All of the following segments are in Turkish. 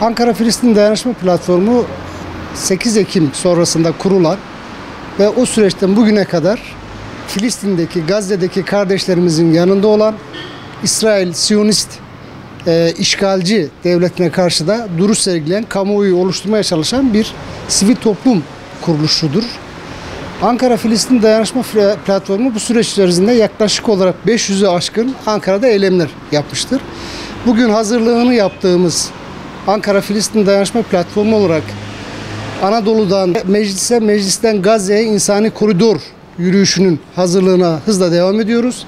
Ankara-Filistin Dayanışma Platformu 8 Ekim sonrasında kurulan ve o süreçten bugüne kadar Filistin'deki, Gazze'deki kardeşlerimizin yanında olan İsrail Siyonist işgalci devletine karşı da duruş sergileyen, kamuoyu oluşturmaya çalışan bir sivil toplum kuruluşudur. Ankara-Filistin Dayanışma Platformu bu süreç içerisinde yaklaşık olarak 500'ü aşkın Ankara'da eylemler yapmıştır. Bugün hazırlığını yaptığımız Ankara-Filistin Dayanışma Platformu olarak Anadolu'dan meclise, meclisten Gazze'ye insani koridor yürüyüşünün hazırlığına hızla devam ediyoruz.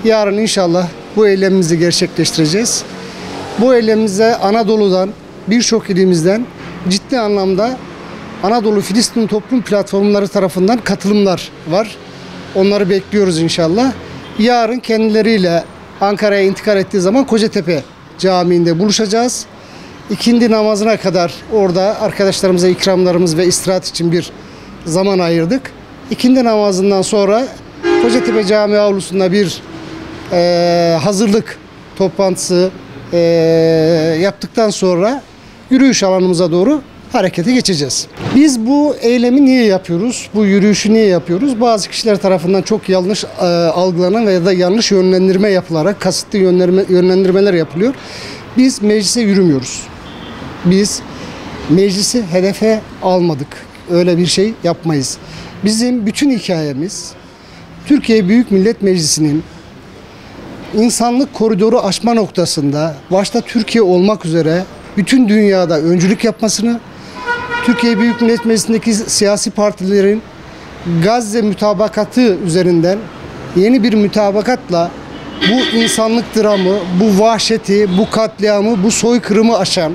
Yarın inşallah bu eylemimizi gerçekleştireceğiz. Bu eylemimize Anadolu'dan, birçok ilimizden ciddi anlamda Anadolu Filistin Toplum Platformları tarafından katılımlar var. Onları bekliyoruz inşallah. Yarın kendileriyle Ankara'ya intikal ettiği zaman Kocatepe Camii'nde buluşacağız. İkindi namazına kadar orada arkadaşlarımıza ikramlarımız ve istirahat için bir zaman ayırdık. İkindi namazından sonra Kocatepe Camii avlusunda bir hazırlık toplantısı yaptıktan sonra yürüyüş alanımıza doğru harekete geçeceğiz. Biz bu eylemi niye yapıyoruz? Bu yürüyüşü niye yapıyoruz? Bazı kişiler tarafından çok yanlış algılanan veya da yanlış yönlendirme yapılarak kasıtlı yönlendirmeler yapılıyor. Biz meclise yürümüyoruz. Biz meclisi hedefe almadık. Öyle bir şey yapmayız. Bizim bütün hikayemiz Türkiye Büyük Millet Meclisi'nin insanlık koridoru aşma noktasında başta Türkiye olmak üzere bütün dünyada öncülük yapmasını, Türkiye Büyük Millet Meclisi'ndeki siyasi partilerin Gazze mütabakatı üzerinden yeni bir mütabakatla bu insanlık dramı, bu vahşeti, bu katliamı, bu soykırımı aşan,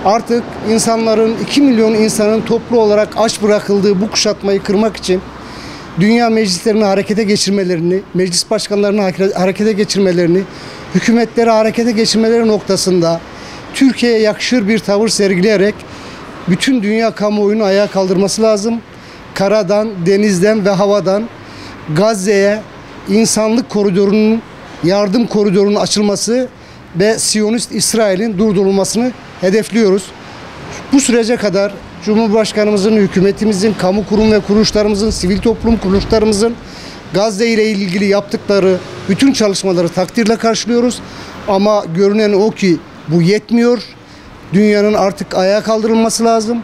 artık insanların 2 milyon insanın toplu olarak aç bırakıldığı bu kuşatmayı kırmak için dünya meclislerini harekete geçirmelerini, meclis başkanlarını harekete geçirmelerini, hükümetleri harekete geçirmeleri noktasında Türkiye'ye yakışır bir tavır sergileyerek bütün dünya kamuoyunu ayağa kaldırması lazım. Karadan, denizden ve havadan Gazze'ye insanlık koridorunun, yardım koridorunun açılması ve Siyonist İsrail'in durdurulmasını hedefliyoruz. Bu sürece kadar Cumhurbaşkanımızın, hükümetimizin, kamu kurum ve kuruluşlarımızın, sivil toplum kuruluşlarımızın Gazze ile ilgili yaptıkları bütün çalışmaları takdirle karşılıyoruz. Ama görünen o ki bu yetmiyor. Dünyanın artık ayağa kaldırılması lazım.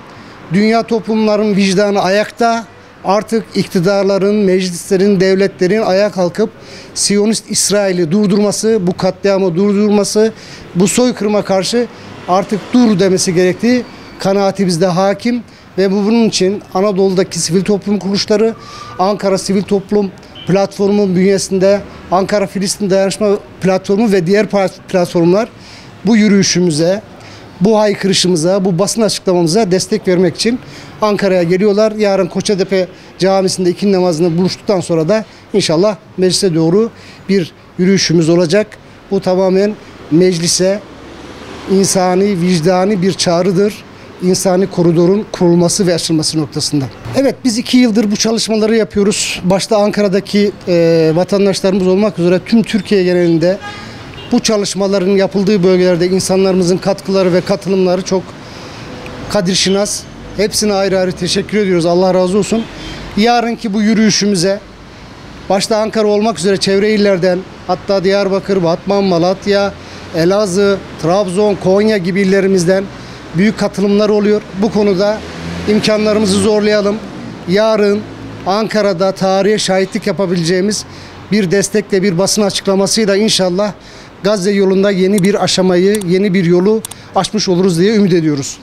Dünya toplumların vicdanı ayakta. Artık iktidarların, meclislerin, devletlerin ayağa kalkıp Siyonist İsrail'i durdurması, bu katliamı durdurması, bu soykırıma karşı artık dur demesi gerektiği kanaati bizde hakim ve bunun için Anadolu'daki sivil toplum kuruluşları, Ankara Sivil Toplum Platformu bünyesinde Ankara Filistin Dayanışma Platformu ve diğer platformlar bu yürüyüşümüze, bu haykırışımıza, bu basın açıklamamıza destek vermek için Ankara'ya geliyorlar. Yarın Kocatepe Camisi'nde ikindi namazını buluştuktan sonra da inşallah meclise doğru bir yürüyüşümüz olacak. Bu tamamen meclise insani, vicdani bir çağrıdır. İnsani koridorun kurulması ve açılması noktasında. Evet, biz 2 yıldır bu çalışmaları yapıyoruz. Başta Ankara'daki vatandaşlarımız olmak üzere tüm Türkiye genelinde bu çalışmaların yapıldığı bölgelerde insanlarımızın katkıları ve katılımları çok kadirşinas. Hepsine ayrı ayrı teşekkür ediyoruz. Allah razı olsun. Yarınki bu yürüyüşümüze başta Ankara olmak üzere çevre illerden, hatta Diyarbakır, Batman, Malatya, Elazığ, Trabzon, Konya gibi illerimizden büyük katılımlar oluyor. Bu konuda imkanlarımızı zorlayalım. Yarın Ankara'da tarihe şahitlik yapabileceğimiz bir destekle, bir basın açıklamasıyla inşallah Gazze yolunda yeni bir aşamayı, yeni bir yolu açmış oluruz diye ümit ediyoruz.